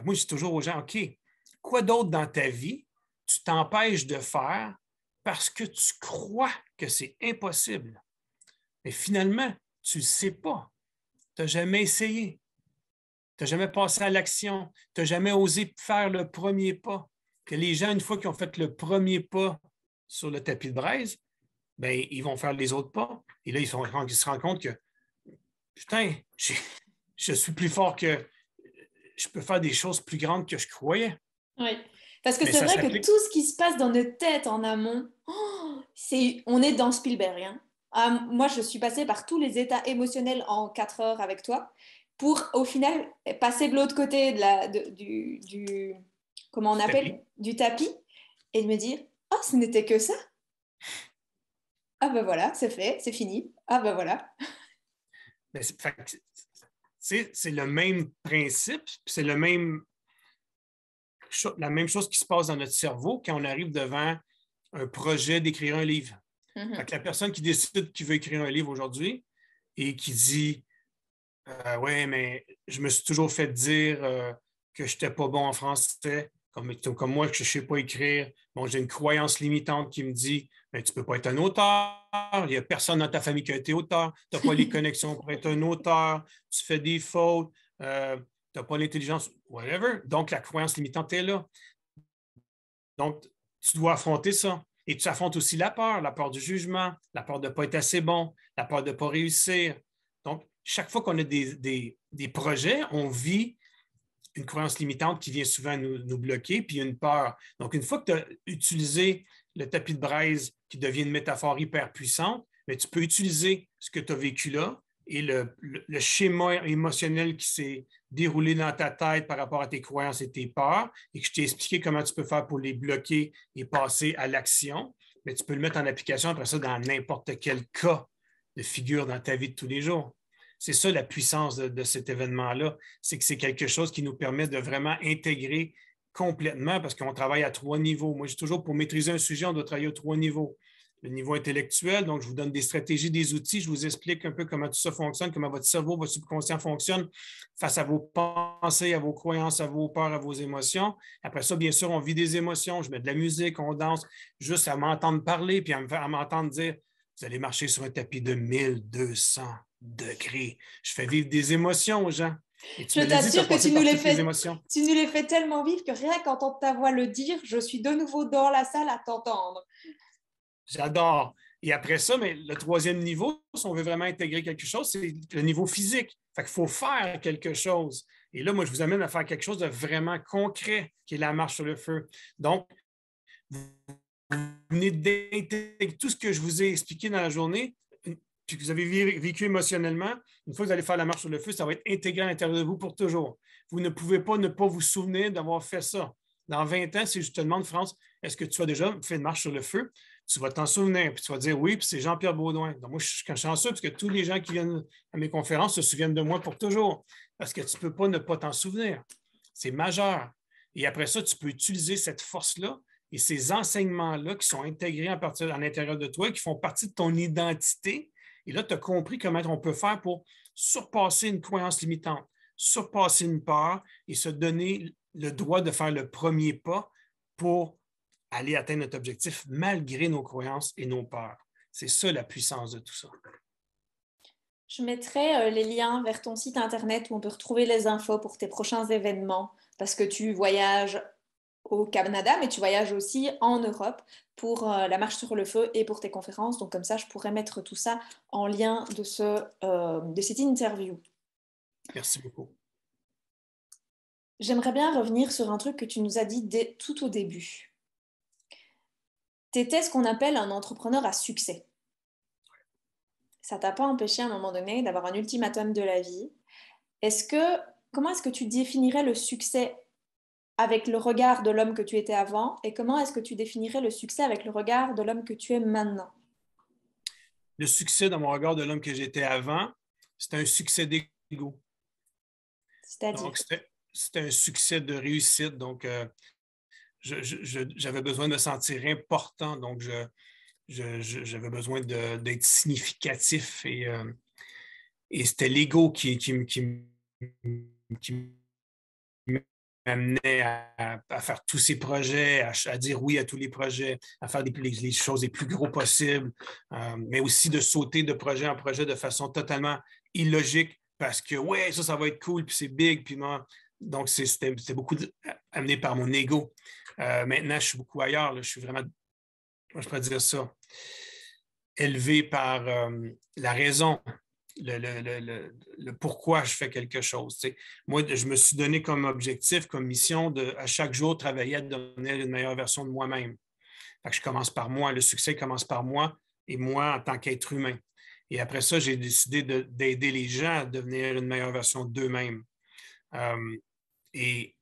Moi, je dis toujours aux gens, OK, quoi d'autre dans ta vie tu t'empêches de faire parce que tu crois que c'est impossible? Mais finalement, tu ne le sais pas. Tu n'as jamais essayé. Tu n'as jamais passé à l'action. Tu n'as jamais osé faire le premier pas. Que les gens, une fois qu'ils ont fait le premier pas sur le tapis de braise, ben, ils vont faire les autres pas. Et là, ils se rendent compte que, putain, je suis plus fort que... Je peux faire des choses plus grandes que je croyais. Oui, parce que c'est vrai que tout ce qui se passe dans notre tête en amont, on est dans Spielberg. Hein. Moi, je suis passée par tous les états émotionnels en 4 heures avec toi pour, au final, passer de l'autre côté du comment on appelle, du tapis et de me dire, oh, ce n'était que ça. Ah ben voilà, c'est fait, c'est fini. Ah ben voilà. C'est le même principe, c'est la même chose qui se passe dans notre cerveau quand on arrive devant un projet d'écrire un livre. La personne qui décide qu'il veut écrire un livre aujourd'hui et qui dit ouais, mais je me suis toujours fait dire que je n'étais pas bon en français, comme moi, que je ne sais pas écrire. Bon, j'ai une croyance limitante qui me dit ben, tu ne peux pas être un auteur, il n'y a personne dans ta famille qui a été auteur, tu n'as pas les connexions pour être un auteur, tu fais des fautes, tu n'as pas l'intelligence, whatever. Donc, la croyance limitante est là. Donc, tu dois affronter ça. Et tu affrontes aussi la peur du jugement, la peur de ne pas être assez bon, la peur de ne pas réussir. Donc, chaque fois qu'on a des projets, on vit une croyance limitante qui vient souvent nous bloquer, puis une peur. Donc, une fois que tu as utilisé le tapis de braise qui devient une métaphore hyper puissante, mais tu peux utiliser ce que tu as vécu là et le schéma émotionnel qui s'est déroulé dans ta tête par rapport à tes croyances et tes peurs, et que je t'ai expliqué comment tu peux faire pour les bloquer et passer à l'action, mais tu peux le mettre en application après ça dans n'importe quel cas de figure dans ta vie de tous les jours. C'est ça la puissance de cet événement-là, c'est que c'est quelque chose qui nous permet de vraiment intégrer complètement parce qu'on travaille à 3 niveaux. Moi, je dis toujours, pour maîtriser un sujet, on doit travailler à 3 niveaux. Le niveau intellectuel, donc je vous donne des stratégies, des outils, je vous explique un peu comment tout ça fonctionne, comment votre cerveau, votre subconscient fonctionne face à vos pensées, à vos croyances, à vos peurs, à vos émotions. Après ça, bien sûr, on vit des émotions, je mets de la musique, on danse, juste à m'entendre parler, puis à m'entendre dire, vous allez marcher sur un tapis de 1200 degrés. Je fais vivre des émotions aux gens. Et je t'assure que tu nous les fais tellement vivre que rien qu'entendre ta voix le dire, je suis de nouveau dans la salle à t'entendre. J'adore. Et après ça, mais le 3e niveau, si on veut vraiment intégrer quelque chose, c'est le niveau physique. Fait qu'il faut faire quelque chose. Et là, moi, je vous amène à faire quelque chose de vraiment concret, qui est la marche sur le feu. Donc, vous venez d'intégrer tout ce que je vous ai expliqué dans la journée, puis que vous avez vécu émotionnellement. Une fois que vous allez faire la marche sur le feu, ça va être intégré à l'intérieur de vous pour toujours. Vous ne pouvez pas ne pas vous souvenir d'avoir fait ça. Dans 20 ans, si je te demande, France, est-ce que tu as déjà fait une marche sur le feu? Tu vas t'en souvenir, puis tu vas dire oui, puis c'est Jean-Pierre Baudouin. Donc, moi, je suis chanceux parce que tous les gens qui viennent à mes conférences se souviennent de moi pour toujours, parce que tu ne peux pas ne pas t'en souvenir. C'est majeur. Et après ça, tu peux utiliser cette force-là et ces enseignements-là qui sont intégrés à l'intérieur de toi, qui font partie de ton identité. Et là, tu as compris comment on peut faire pour surpasser une croyance limitante, surpasser une peur et se donner le droit de faire le premier pas pour aller atteindre notre objectif malgré nos croyances et nos peurs. C'est ça la puissance de tout ça. Je mettrai les liens vers ton site internet où on peut retrouver les infos pour tes prochains événements parce que tu voyages au Canada, mais tu voyages aussi en Europe pour la marche sur le feu et pour tes conférences. Donc comme ça, je pourrais mettre tout ça en lien de cette interview. Merci beaucoup. J'aimerais bien revenir sur un truc que tu nous as dit tout au début. Tu étais ce qu'on appelle un entrepreneur à succès. Ça t'a pas empêché à un moment donné d'avoir un ultimatum de la vie. Comment est-ce que tu définirais le succès avec le regard de l'homme que tu étais avant et comment est-ce que tu définirais le succès avec le regard de l'homme que tu es maintenant? Le succès dans mon regard de l'homme que j'étais avant, c'était un succès d'ego. C'est-à-dire? Donc, c'était un succès de réussite. Donc, j'avais besoin de me sentir important. Donc, j'avais besoin d'être significatif et c'était l'ego qui m'amenait à faire tous ces projets, à dire oui à tous les projets, à faire les choses les plus gros possibles, mais aussi de sauter de projet en projet de façon totalement illogique parce que ouais, ça va être cool, puis c'est big, puis non. Donc, c'était beaucoup amené par mon ego. Maintenant, je suis beaucoup ailleurs. Là, je suis vraiment, je pourrais dire ça, élevé par la raison, le pourquoi je fais quelque chose. Tu sais. Moi, je me suis donné comme objectif, comme mission de à chaque jour travailler à devenir une meilleure version de moi-même. Fait que je commence par moi, le succès commence par moi et moi en tant qu'être humain. Et après ça, j'ai décidé d'aider les gens à devenir une meilleure version d'eux-mêmes. Et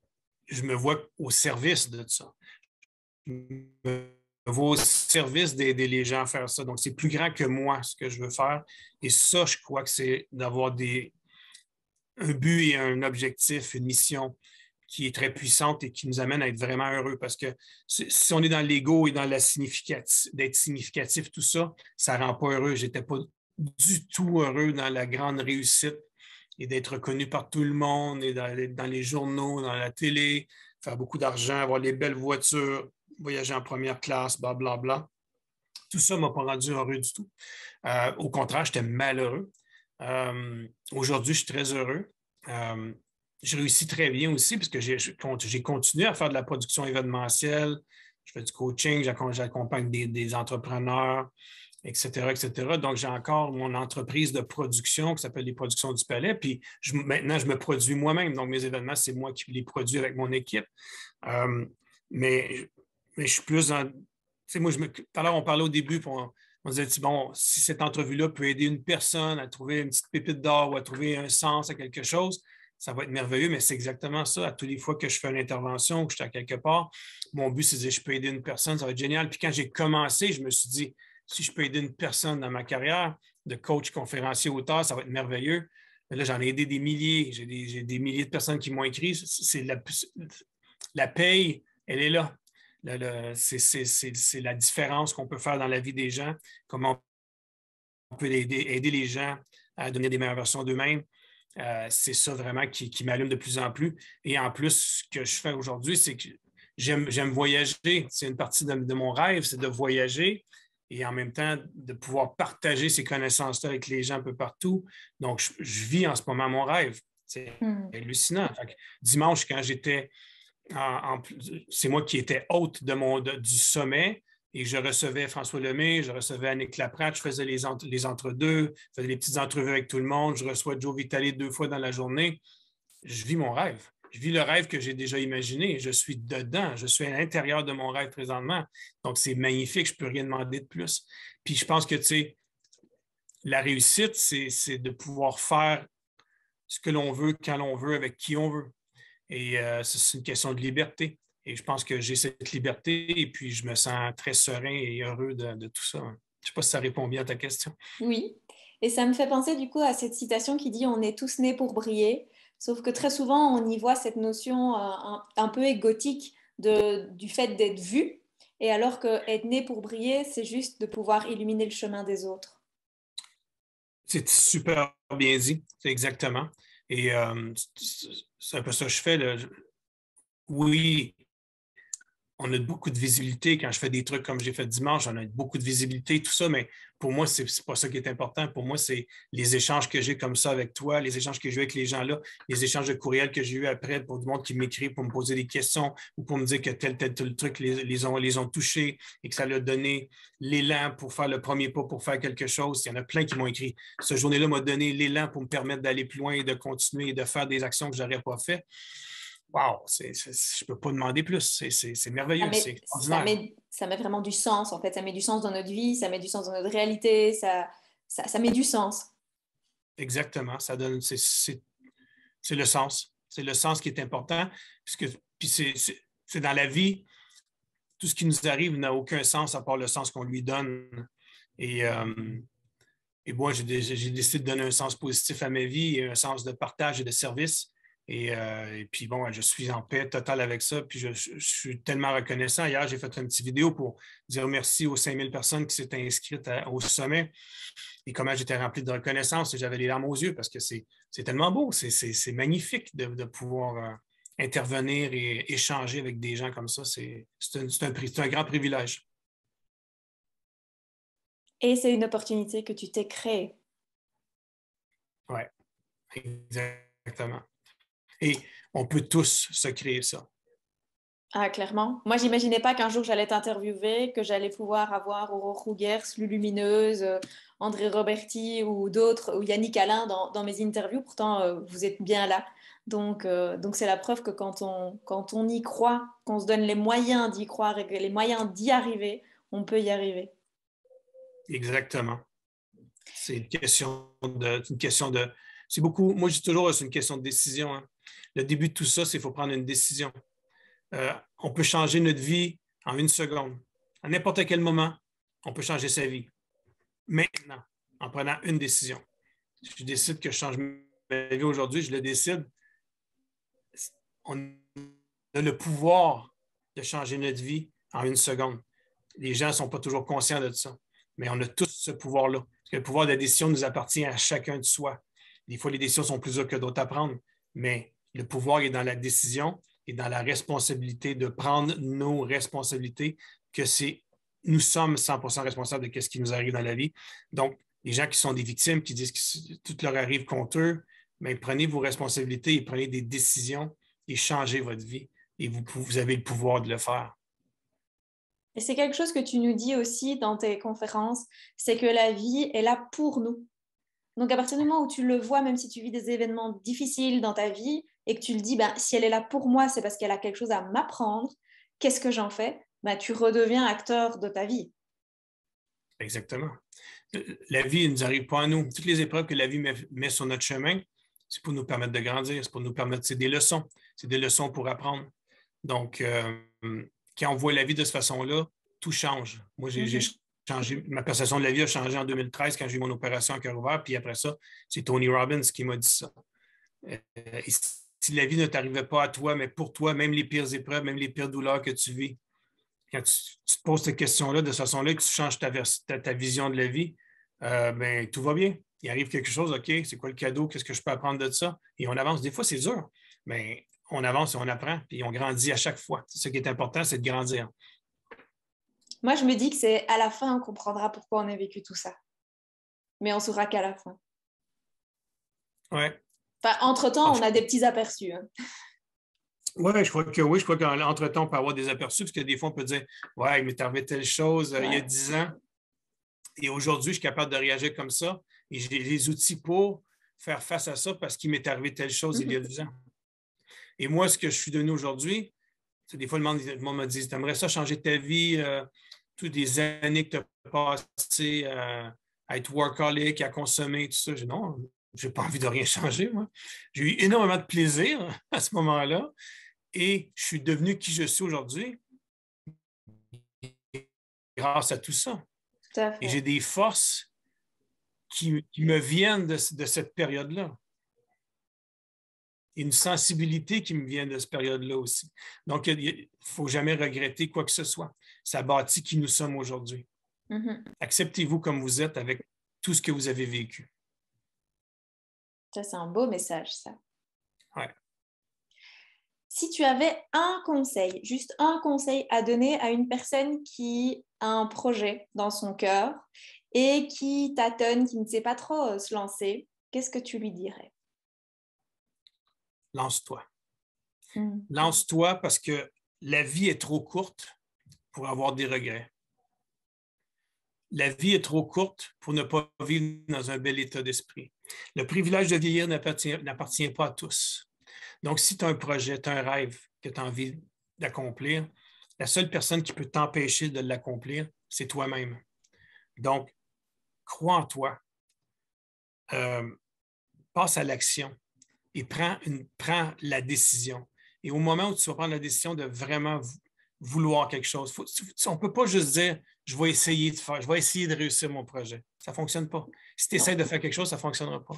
je me vois au service de ça. Je me vois au service d'aider les gens à faire ça. Donc, c'est plus grand que moi ce que je veux faire. Et ça, je crois que c'est d'avoir un but et un objectif, une mission qui est très puissante et qui nous amène à être vraiment heureux. Parce que si on est dans l'ego et dans la d'être significatif, tout ça, ça ne rend pas heureux. Je n'étais pas du tout heureux dans la grande réussite et d'être reconnu par tout le monde et dans les journaux, dans la télé, faire beaucoup d'argent, avoir les belles voitures, voyager en première classe, blablabla. Bla, bla. Tout ça ne m'a pas rendu heureux du tout. Au contraire, j'étais malheureux. Aujourd'hui, je suis très heureux. Je réussis très bien aussi parce que j'ai continué à faire de la production événementielle. Je fais du coaching, j'accompagne des entrepreneurs. etc., etc. Donc, j'ai encore mon entreprise de production qui s'appelle les Productions du Palais. Puis maintenant, je me produis moi-même. Donc, mes événements, c'est moi qui les produis avec mon équipe. Euh, mais, mais je suis plus dans. Tu sais, moi, tout à l'heure, on parlait au début, puis on disait, bon, si cette entrevue-là peut aider une personne à trouver une petite pépite d'or ou à trouver un sens à quelque chose, ça va être merveilleux, mais c'est exactement ça. À toutes les fois que je fais une intervention ou que je suis à quelque part, mon but, c'est de dire, je peux aider une personne, ça va être génial. Puis quand j'ai commencé, je me suis dit, si je peux aider une personne dans ma carrière de coach, conférencier, auteur, ça va être merveilleux. Mais là, j'en ai aidé des milliers. J'ai des milliers de personnes qui m'ont écrit. C'est la paye, elle est là. C'est la différence qu'on peut faire dans la vie des gens, comment on peut aider les gens à devenir des meilleures versions d'eux-mêmes. C'est ça vraiment qui m'allume de plus en plus. Et en plus, ce que je fais aujourd'hui, c'est que j'aime voyager. C'est une partie de mon rêve, c'est de voyager et en même temps de pouvoir partager ces connaissances-là avec les gens un peu partout. Donc, je vis en ce moment mon rêve. C'est hallucinant. Fait que dimanche, quand j'étais c'est moi qui étais hôte du sommet et je recevais François Lemay, je recevais Annick Laprade, je faisais les entre-deux, je faisais les petites entrevues avec tout le monde, je reçois Joe Vitale 2 fois dans la journée. Je vis mon rêve. Je vis le rêve que j'ai déjà imaginé. Je suis dedans. Je suis à l'intérieur de mon rêve présentement. Donc, c'est magnifique. Je ne peux rien demander de plus. Puis, je pense que, tu sais, la réussite, c'est de pouvoir faire ce que l'on veut, quand l'on veut, avec qui on veut. Et c'est une question de liberté. Et je pense que j'ai cette liberté et puis je me sens très serein et heureux de tout ça. Je ne sais pas si ça répond bien à ta question. Oui, et ça me fait penser du coup à cette citation qui dit on est tous nés pour briller, sauf que très souvent on y voit cette notion un peu égotique du fait d'être vu, et alors que être né pour briller, c'est juste de pouvoir illuminer le chemin des autres. C'est super bien dit, c'est exactement. Et c'est un peu ça que je fais. Là. Oui, on a beaucoup de visibilité quand je fais des trucs comme j'ai fait dimanche, on a beaucoup de visibilité, tout ça, mais pour moi, c'est pas ça qui est important. Pour moi, c'est les échanges que j'ai comme ça avec toi, les échanges que j'ai eu avec les gens-là, les échanges de courriels que j'ai eu après pour du monde qui m'écrit pour me poser des questions ou pour me dire que tel truc les ont touchés et que ça leur a donné l'élan pour faire le premier pas, pour faire quelque chose. Il y en a plein qui m'ont écrit. Cette journée-là m'a donné l'élan pour me permettre d'aller plus loin et de continuer et de faire des actions que je n'aurais pas faites. Wow, je ne peux pas demander plus. C'est merveilleux, c'est extraordinaire. Ça met vraiment du sens, en fait. Ça met du sens dans notre vie, ça met du sens dans notre réalité, ça met du sens. Exactement. Ça donne, c'est le sens. C'est le sens qui est important. Puis c'est dans la vie, tout ce qui nous arrive n'a aucun sens à part le sens qu'on lui donne. Et, et moi, j'ai décidé de donner un sens positif à ma vie et un sens de partage et de service. Et puis bon, je suis en paix totale avec ça. Puis je suis tellement reconnaissant. Hier, j'ai fait une petite vidéo pour dire merci aux 5000 personnes qui s'étaient inscrites au sommet et comment j'étais rempli de reconnaissance et j'avais les larmes aux yeux parce que c'est tellement beau. C'est magnifique de pouvoir intervenir et échanger avec des gens comme ça. C'est un grand privilège. Et c'est une opportunité que tu t'es créée. Oui, exactement. Et on peut tous se créer ça. Ah, clairement. Moi, j'imaginais pas qu'un jour j'allais t'interviewer, que j'allais pouvoir avoir Aurore Rougers, Lulumineuse, André Roberti ou d'autres, ou Yannick Alain dans mes interviews. Pourtant, vous êtes bien là. Donc c'est la preuve que quand on y croit, qu'on se donne les moyens d'y croire et les moyens d'y arriver, on peut y arriver. Exactement. C'est une question de. C'est beaucoup. Moi, je dis toujours, c'est une question de décision. Hein. Le début de tout ça, c'est qu'il faut prendre une décision. On peut changer notre vie en 1 seconde. À n'importe quel moment, on peut changer sa vie. Maintenant, en prenant une décision. Si je décide que je change ma vie aujourd'hui, je le décide. On a le pouvoir de changer notre vie en 1 seconde. Les gens ne sont pas toujours conscients de ça, mais on a tous ce pouvoir-là. Parce que le pouvoir de la décision nous appartient à chacun de soi. Des fois, les décisions sont plus dures que d'autres à prendre, mais le pouvoir est dans la décision et dans la responsabilité de prendre nos responsabilités, que nous sommes 100% responsables de ce qui nous arrive dans la vie. Donc, les gens qui sont des victimes, qui disent que tout leur arrive contre eux, mais prenez vos responsabilités et prenez des décisions et changez votre vie. Et vous avez le pouvoir de le faire. Et c'est quelque chose que tu nous dis aussi dans tes conférences, c'est que la vie est là pour nous. Donc, à partir du moment où tu le vois, même si tu vis des événements difficiles dans ta vie et que tu le dis, ben, si elle est là pour moi, c'est parce qu'elle a quelque chose à m'apprendre, qu'est-ce que j'en fais? Ben, tu redeviens acteur de ta vie. Exactement. La vie ne nous arrive pas à nous. Toutes les épreuves que la vie met sur notre chemin, c'est pour nous permettre de grandir, c'est pour nous permettre, c'est des leçons. C'est des leçons pour apprendre. Donc, quand on voit la vie de cette façon-là, tout change. Moi, j'ai changé, ma perception de la vie a changé en 2013 quand j'ai eu mon opération à cœur ouvert. Puis après ça, c'est Tony Robbins qui m'a dit ça. Et si la vie ne t'arrivait pas à toi, mais pour toi, même les pires épreuves, même les pires douleurs que tu vis, quand tu te poses cette question-là de cette façon-là, que tu changes ta vision de la vie, ben, tout va bien. Il arrive quelque chose, OK, c'est quoi le cadeau? Qu'est-ce que je peux apprendre de ça? Et on avance. Des fois, c'est dur, mais on avance et on apprend, puis on grandit à chaque fois. Ce qui est important, c'est de grandir. Moi, je me dis que c'est à la fin qu'on comprendra pourquoi on a vécu tout ça. Mais on saura qu'à la fin. Ouais. Enfin, entre-temps, on a des petits aperçus. Hein. Ouais, je crois que oui. Je crois qu'entre-temps, on peut avoir des aperçus, parce que des fois, on peut dire, ouais, mais t'es arrivé telle chose il y a 10 ans, et aujourd'hui, je suis capable de réagir comme ça, et j'ai les outils pour faire face à ça parce qu'il m'est arrivé telle chose il y a 10 ans. Et moi, ce que je suis devenu aujourd'hui, c'est des fois, le monde me dit, t'aimerais ça changer ta vie, toutes les années que tu as passées à être workaholic, à consommer, tout ça. Je dis, non, je n'ai pas envie de rien changer, moi. J'ai eu énormément de plaisir à ce moment-là et je suis devenu qui je suis aujourd'hui grâce à tout ça. Tout à fait. Et j'ai des forces qui me viennent de cette période-là. Une sensibilité qui me vient de cette période-là aussi. Donc, il ne faut jamais regretter quoi que ce soit. Ça bâtit qui nous sommes aujourd'hui. Acceptez-vous comme vous êtes avec tout ce que vous avez vécu. Ça, c'est un beau message, ça. Ouais. Si tu avais un conseil, juste un conseil à donner à une personne qui a un projet dans son cœur et qui tâtonne, qui ne sait pas trop se lancer, qu'est-ce que tu lui dirais? Lance-toi. Lance-toi parce que la vie est trop courte pour avoir des regrets. La vie est trop courte pour ne pas vivre dans un bel état d'esprit. Le privilège de vieillir n'appartient pas à tous. Donc, si tu as un projet, tu as un rêve que tu as envie d'accomplir, la seule personne qui peut t'empêcher de l'accomplir, c'est toi-même. Donc, crois en toi, passe à l'action et prends la décision. Et au moment où tu vas prendre la décision de vraiment vouloir quelque chose, on ne peut pas juste dire je vais essayer de réussir mon projet. Ça ne fonctionne pas. Si tu essaies de faire quelque chose, ça ne fonctionnera pas.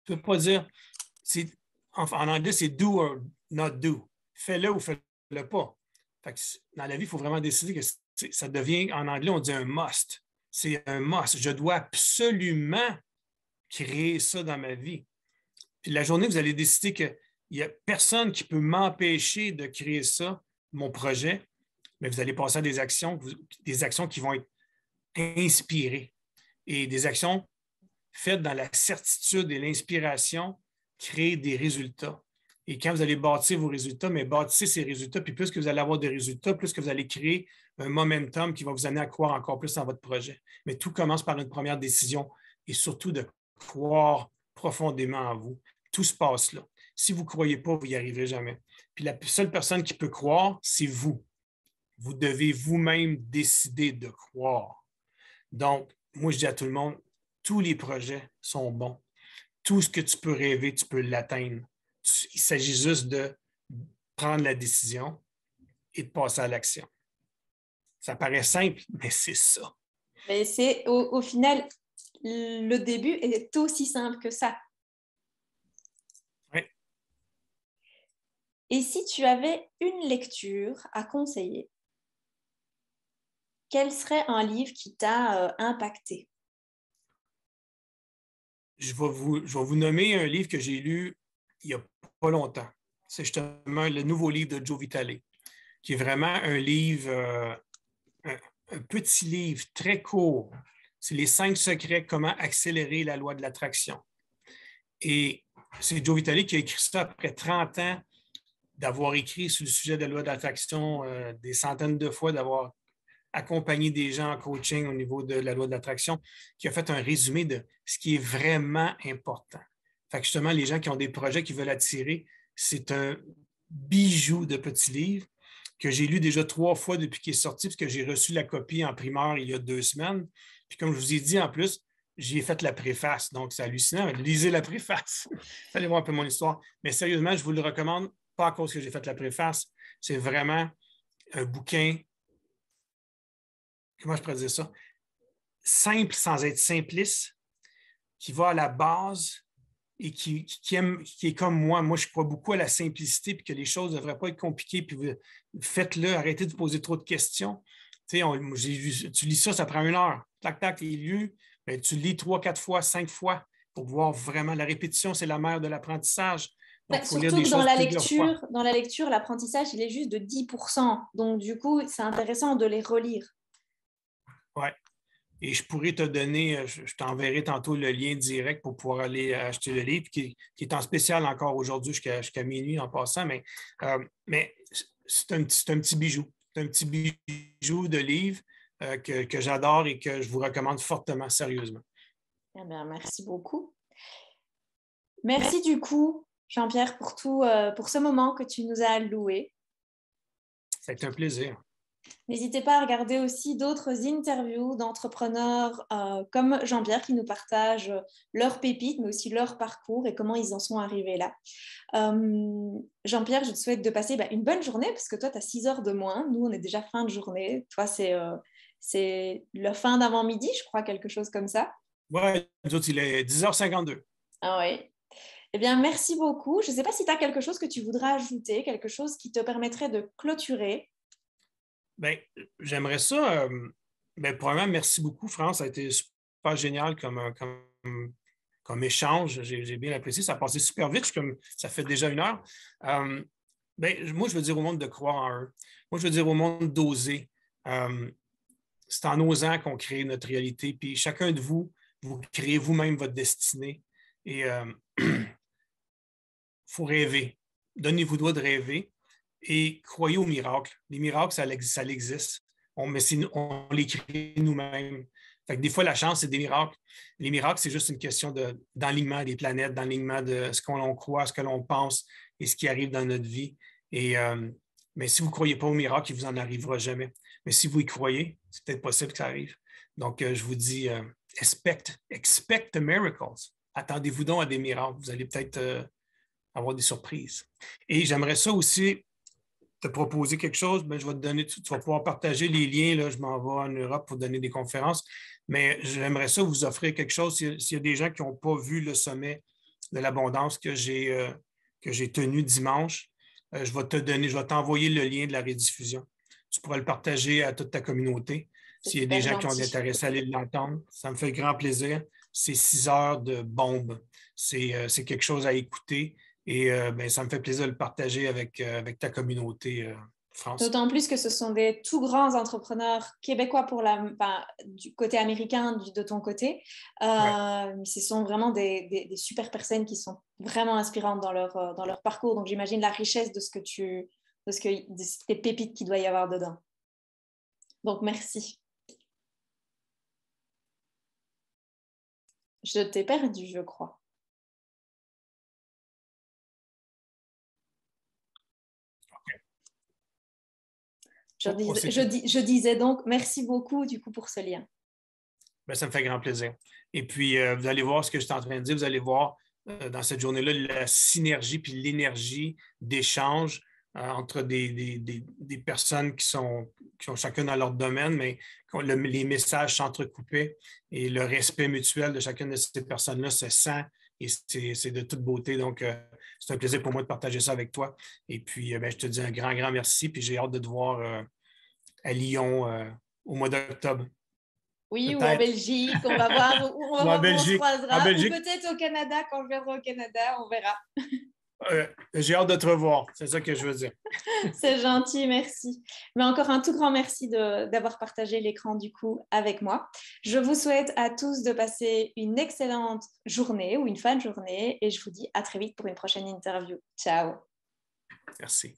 Tu ne peux pas dire, en anglais, c'est do or not do. Fais-le ou fais-le pas. Fait que dans la vie, il faut vraiment décider que ça devient, en anglais, on dit un must. C'est un must. Je dois absolument créer ça dans ma vie. Puis la journée, vous allez décider qu'il n'y a personne qui peut m'empêcher de créer ça, mon projet, mais vous allez passer à des actions qui vont être inspirées et des actions faites dans la certitude et l'inspiration créent des résultats. Et quand vous allez bâtir vos résultats, mais bâtissez ces résultats, puis plus que vous allez avoir des résultats, plus que vous allez créer un momentum qui va vous amener à croire encore plus dans votre projet. Mais tout commence par une première décision et surtout de croire profondément en vous. Tout se passe là. Si vous ne croyez pas, vous n'y arriverez jamais. Puis la seule personne qui peut croire, c'est vous. Vous devez vous-même décider de croire. Donc, moi, je dis à tout le monde, tous les projets sont bons. Tout ce que tu peux rêver, tu peux l'atteindre. Il s'agit juste de prendre la décision et de passer à l'action. Ça paraît simple, mais c'est ça. Mais c'est au final, le début est aussi simple que ça. Oui. Et si tu avais une lecture à conseiller, quel serait un livre qui t'a impacté? Je vais vous nommer un livre que j'ai lu il n'y a pas longtemps. C'est justement le nouveau livre de Joe Vitale, qui est vraiment un livre, un petit livre très court. C'est les 5 secrets, comment accélérer la loi de l'attraction. Et c'est Joe Vitale qui a écrit ça après 30 ans d'avoir écrit sur le sujet de la loi d'attraction des centaines de fois, d'avoir accompagné des gens en coaching au niveau de la loi de l'attraction, qui a fait un résumé de ce qui est vraiment important. Fait que justement, les gens qui ont des projets qui veulent attirer, c'est un bijou de petit livre que j'ai lu déjà 3 fois depuis qu'il est sorti, parce que j'ai reçu la copie en primeur il y a 2 semaines. Puis comme je vous ai dit, en plus, j'y ai fait la préface, donc c'est hallucinant. Lisez la préface. Allez voir un peu mon histoire. Mais sérieusement, je vous le recommande, pas à cause que j'ai fait la préface. C'est vraiment un bouquin, comment je pourrais dire ça? Simple sans être simpliste, qui va à la base et qui est comme moi. Moi, je crois beaucoup à la simplicité puis que les choses ne devraient pas être compliquées. Puis faites-le, arrêtez de poser trop de questions. Tu lis ça, ça prend 1 heure. Tac, tac, il est lu. Ben, tu lis 3, 4 fois, 5 fois pour voir vraiment. La répétition, c'est la mère de l'apprentissage. Donc, il faut lire Surtout des que choses plusieurs fois. dans la lecture, l'apprentissage, il est juste de 10%. Donc, du coup, c'est intéressant de les relire. Oui. Et je pourrais te donner, je t'enverrai tantôt le lien direct pour pouvoir aller acheter le livre, qui est en spécial encore aujourd'hui jusqu'à minuit en passant, mais c'est un petit bijou. C'est un petit bijou de livre que j'adore et que je vous recommande fortement, sérieusement. Eh bien, merci beaucoup. Merci du coup, Jean-Pierre, pour ce moment que tu nous as alloué. Ça a été un plaisir. N'hésitez pas à regarder aussi d'autres interviews d'entrepreneurs comme Jean-Pierre qui nous partagent leurs pépites, mais aussi leur parcours et comment ils en sont arrivés là. Jean-Pierre, je te souhaite de passer une bonne journée parce que toi, tu as 6 heures de moins. Nous, on est déjà fin de journée. Toi, c'est la fin d'avant-midi, je crois, quelque chose comme ça. Oui, nous autres, il est 10h52. Ah oui. Eh bien, merci beaucoup. Je ne sais pas si tu as quelque chose que tu voudrais ajouter, quelque chose qui te permettrait de clôturer. Bien, j'aimerais ça. Premièrement, merci beaucoup, France. Ça a été super génial comme échange. J'ai bien apprécié. Ça a passé super vite. Ça fait déjà 1 heure. Moi, je veux dire au monde de croire en eux. Moi, je veux dire au monde d'oser. C'est en osant qu'on crée notre réalité. Puis chacun de vous, vous créez vous-même votre destinée. Et il faut rêver. Donnez-vous le droit de rêver et croyez aux miracles. Les miracles, ça existe. On les crée nous-mêmes. Fait que des fois, la chance, c'est des miracles. Les miracles, c'est juste une question d'alignement des planètes, d'alignement de ce qu'on croit, ce que l'on pense et ce qui arrive dans notre vie. Mais si vous ne croyez pas aux miracles, il ne vous en arrivera jamais. Mais si vous y croyez, c'est peut-être possible que ça arrive. Donc, je vous dis, expect the miracles. Attendez-vous donc à des miracles. Vous allez peut-être avoir des surprises. Et j'aimerais ça aussi te proposer quelque chose. Je vais te donner, tu vas pouvoir partager les liens. Là, je m'en vais en Europe pour donner des conférences. Mais j'aimerais ça vous offrir quelque chose. S'il y a des gens qui n'ont pas vu le sommet de l'abondance que j'ai tenu dimanche, je vais t'envoyer le lien de la rediffusion. Tu pourras le partager à toute ta communauté. S'il y a des gens qui ont intéressé à aller l'entendre, ça me fait grand plaisir. C'est 6 heures de bombe. C'est quelque chose à écouter. Et ça me fait plaisir de le partager avec ta communauté, France. D'autant plus que ce sont des tout grands entrepreneurs québécois du côté américain, de ton côté. Ouais. Ce sont vraiment des super personnes qui sont vraiment inspirantes dans leur parcours. Donc, j'imagine la richesse de tes pépites qu'il doit y avoir dedans. Donc, merci. Je t'ai perdu, je crois. Je disais donc merci beaucoup du coup pour ce lien. Ça me fait grand plaisir. Et puis, vous allez voir ce que je suis en train de dire. Vous allez voir dans cette journée-là la synergie puis l'énergie d'échange entre des personnes qui ont chacun dans leur domaine, mais les messages s'entrecoupaient et le respect mutuel de chacune de ces personnes-là se sent et c'est de toute beauté. Donc, c'est un plaisir pour moi de partager ça avec toi. Et puis, je te dis un grand, grand merci. Puis, j'ai hâte de te voir à Lyon au mois d'octobre. Oui, peut-être. Ou en Belgique. On va voir où on se croisera. Ou peut-être au Canada, quand je viendrai au Canada, on verra. J'ai hâte de te revoir. C'est ça que je veux dire. C'est gentil, merci. Mais encore un tout grand merci d'avoir partagé l'écran du coup avec moi. Je vous souhaite à tous de passer une excellente journée ou une fin de journée et je vous dis à très vite pour une prochaine interview. Ciao. Merci.